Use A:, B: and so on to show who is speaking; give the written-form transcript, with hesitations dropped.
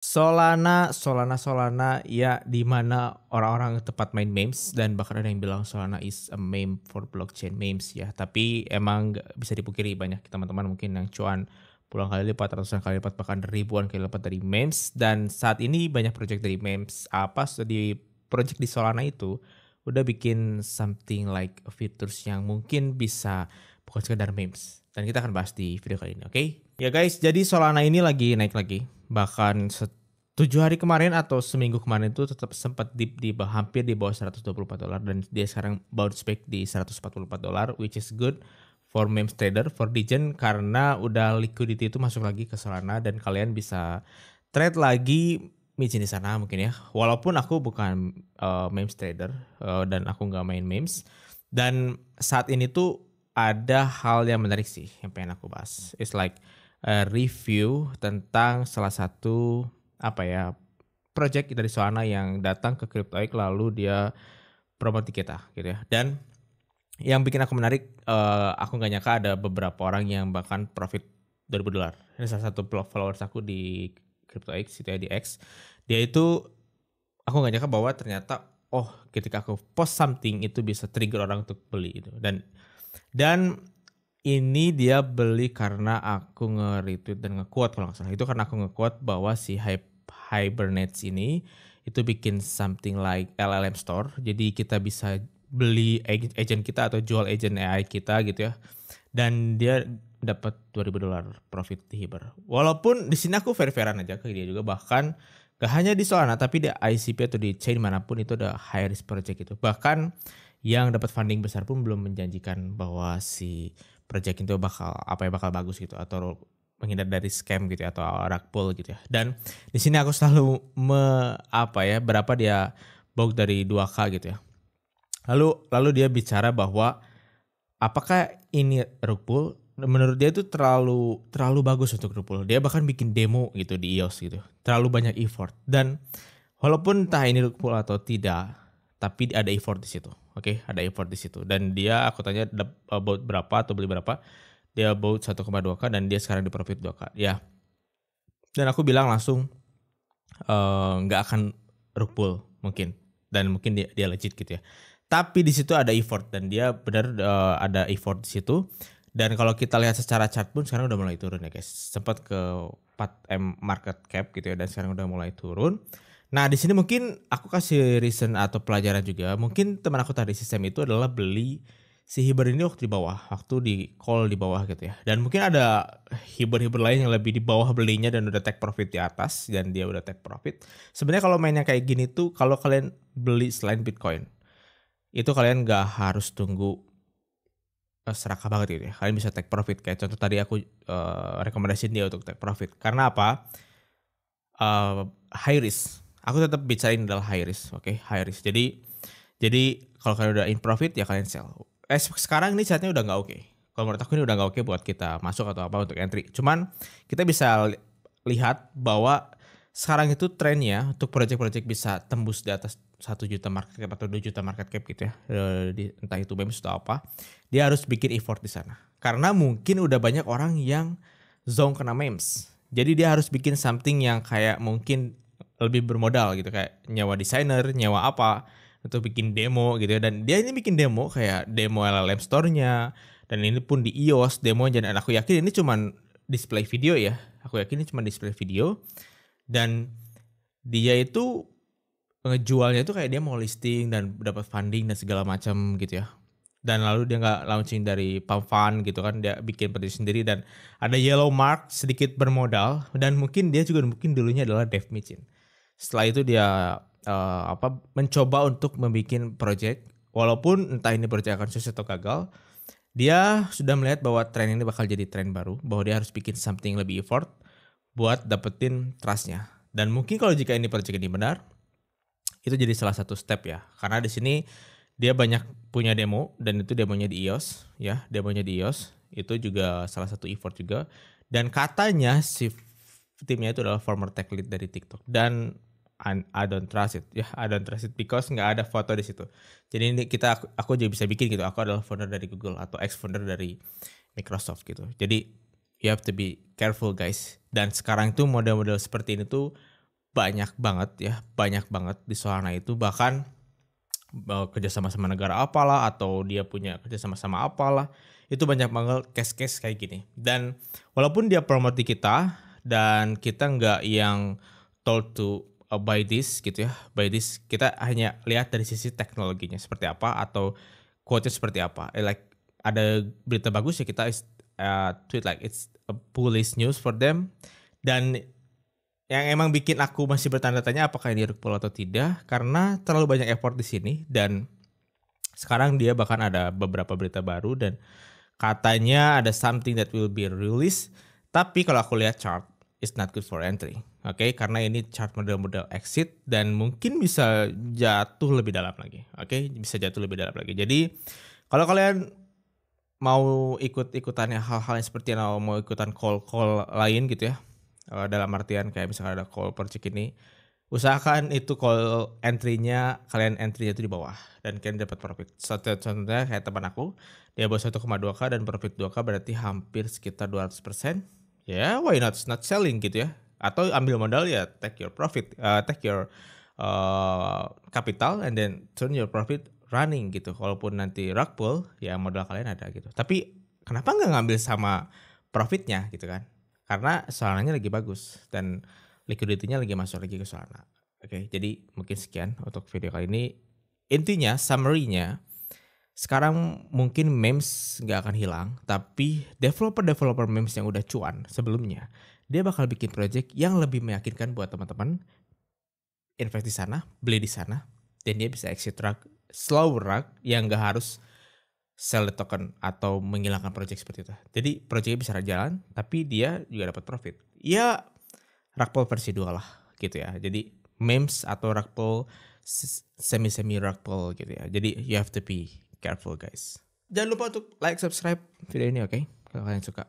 A: Solana, ya di mana orang-orang tempat main memes dan bahkan ada yang bilang Solana is a meme for blockchain memes ya. Tapi emang nggak bisa dipungkiri banyak teman-teman mungkin yang cuan puluhan kali lipat, ratusan kali lipat, bahkan ribuan kali lipat dari memes. Dan saat ini banyak project dari memes di project di Solana itu udah bikin something like features yang mungkin bisa bukan sekedar memes. Dan kita akan bahas di video kali ini, oke? Ya guys, jadi Solana ini lagi naik lagi. Bahkan 7 hari kemarin atau seminggu kemarin itu tetap sempat hampir di bawah $124 dan dia sekarang bounce back di $144, which is good for memes trader, for Degen, karena udah liquidity itu masuk lagi ke Solana dan kalian bisa trade lagi micin di sana mungkin ya. Walaupun aku bukan memes trader dan aku nggak main memes, dan saat ini tuh ada hal yang menarik sih yang pengen aku bahas. It's like a review tentang salah satu project dari Solana yang datang ke CryptoX lalu dia promote di kita gitu ya. Dan yang bikin aku menarik, aku nggak nyangka ada beberapa orang yang bahkan profit $2.000. Ini salah satu followers aku di CryptoX, CTIDX. Dia itu, aku nggak nyangka bahwa ternyata, ketika aku post something itu bisa trigger orang untuk beli itu. Dan ini dia beli karena aku nge-retweet dan nge-quote kalau nggak salah. Itu karena aku nge-quote bahwa si Hibernate ini itu bikin something like LLM store. Jadi kita bisa beli agent kita atau jual agent AI kita gitu ya. Dan dia dapat $2.000 profit di Hiber. Walaupun di sini aku fair-fairan aja ke dia juga, bahkan gak hanya di Solana tapi di ICP atau di chain manapun itu ada high risk project itu. Bahkan yang dapat funding besar pun belum menjanjikan bahwa si project itu bakal bagus gitu atau menghindar dari scam gitu ya, atau rug pull gitu ya. Dan di sini aku selalu berapa dia bought dari 2K gitu ya. Lalu dia bicara bahwa apakah ini rug pull? Menurut dia itu terlalu bagus untuk rug pull. Dia bahkan bikin demo gitu di iOS gitu. Terlalu banyak effort. Dan walaupun entah ini rug pull atau tidak, tapi ada effort di situ. Oke, ada effort di situ. Dan dia, aku tanya about berapa atau beli berapa. Dia bought 1,2K dan dia sekarang di profit 2K. Ya. Dan aku bilang langsung nggak akan rug pull mungkin. Dan mungkin dia legit gitu ya. Tapi di situ ada effort dan dia benar ada effort di situ. Dan kalau kita lihat secara chart pun sekarang udah mulai turun ya guys. Sempat ke 4M market cap gitu ya, dan sekarang udah mulai turun. Nah, di sini mungkin aku kasih reason atau pelajaran juga. Mungkin teman aku tadi sistem itu adalah beli si Hiber ini waktu di call di bawah gitu ya. Dan mungkin ada Hiber lain yang lebih di bawah belinya dan udah take profit di atas dan dia udah take profit. Sebenarnya kalau mainnya kayak gini tuh, kalau kalian beli selain Bitcoin, itu kalian gak harus tunggu serakah banget gitu ya. Kalian bisa take profit. Kayak contoh tadi aku rekomendasiin dia untuk take profit. Karena apa? High risk. Aku tetap bicarain adalah high risk, oke? High risk. Jadi kalau kalian udah in profit ya kalian sell. Sekarang ini saatnya udah nggak oke. Kalau menurut aku ini udah nggak oke buat kita masuk atau apa untuk entry. Cuman kita bisa lihat bahwa sekarang itu trennya untuk project-project bisa tembus di atas 1 juta market cap atau 2 juta market cap gitu ya. Entah itu memes atau apa. Dia harus bikin effort di sana. Karena mungkin udah banyak orang yang zong kena memes. Jadi dia harus bikin something yang kayak mungkin lebih bermodal gitu, kayak nyewa desainer, nyewa apa untuk bikin demo gitu ya. Dan dia ini bikin demo kayak demo LLM store-nya, dan ini pun di iOS demonya, dan aku yakin ini cuman display video ya. Aku yakin ini cuma display video, dan dia itu ngejualnya itu kayak dia mau listing dan dapat funding dan segala macam gitu ya. Dan lalu dia nggak launching dari pump fund gitu kan, dia bikin project sendiri dan ada yellow mark sedikit bermodal, dan mungkin dia juga mungkin dulunya adalah dev micin. Setelah itu dia mencoba untuk membuat project, walaupun entah ini project akan sukses atau gagal, dia sudah melihat bahwa tren ini bakal jadi tren baru, bahwa dia harus bikin something lebih effort buat dapetin trustnya. Dan mungkin kalau jika ini project ini benar, itu jadi salah satu step ya, karena di sini dia banyak punya demo, dan itu demonya di iOS ya, demonya di iOS itu juga salah satu effort juga. Dan katanya si timnya itu adalah former tech lead dari TikTok, dan I don't trust it ya, I don't trust it because nggak ada foto di situ. Jadi ini aku juga bisa bikin gitu, aku adalah founder dari Google atau ex founder dari Microsoft gitu. Jadi you have to be careful guys. Dan sekarang tuh model-model seperti ini tuh banyak banget ya, banyak banget di Solana itu, bahkan kerja sama negara apalah atau dia punya kerja sama apalah, itu banyak banget case-case kayak gini. Dan walaupun dia promote di kita dan kita nggak yang told to buy this gitu ya, buy this, kita hanya lihat dari sisi teknologinya seperti apa atau quote-nya seperti apa. Like ada berita bagus ya kita tweet like it's a bullish news for them. Dan yang emang bikin aku masih bertanda-tanya apakah ini rug pull atau tidak, karena terlalu banyak effort di sini. Dan sekarang dia bahkan ada beberapa berita baru dan katanya ada something that will be released. Tapi kalau aku lihat chart, it's not good for entry. Oke, karena ini chart model-model exit dan mungkin bisa jatuh lebih dalam lagi. Oke, bisa jatuh lebih dalam lagi. Jadi kalau kalian mau ikut-ikutannya hal-hal yang seperti mau ikutan call lain gitu ya, dalam artian kayak misalkan ada call per check ini, usahakan itu call entry-nya, kalian entry-nya itu di bawah dan kalian dapat profit. Contohnya kayak teman aku, dia bawa 1,2k dan profit 2k berarti hampir sekitar 200%. Ya, why not selling gitu ya. Atau ambil modal ya take your profit, take your capital and then turn your profit running gitu. Walaupun nanti rug pull, ya modal kalian ada gitu. Tapi kenapa nggak ngambil sama profitnya gitu kan? Karena Solananya lagi bagus dan liquidity-nya lagi masuk lagi ke Solana. Oke, jadi mungkin sekian untuk video kali ini. Intinya, summary-nya, sekarang mungkin memes nggak akan hilang, tapi developer memes yang udah cuan sebelumnya, dia bakal bikin project yang lebih meyakinkan buat teman-teman invest di sana, beli di sana, dan dia bisa exit rug, slow rug yang nggak harus sell the token atau menghilangkan project seperti itu. Jadi projectnya bisa jalan, tapi dia juga dapat profit. Ya rug pull versi 2 lah gitu ya. Jadi memes atau rug pull semi rug pull gitu ya. Jadi you have to be careful guys. Jangan lupa untuk like, subscribe video ini, oke? Kalau kalian suka.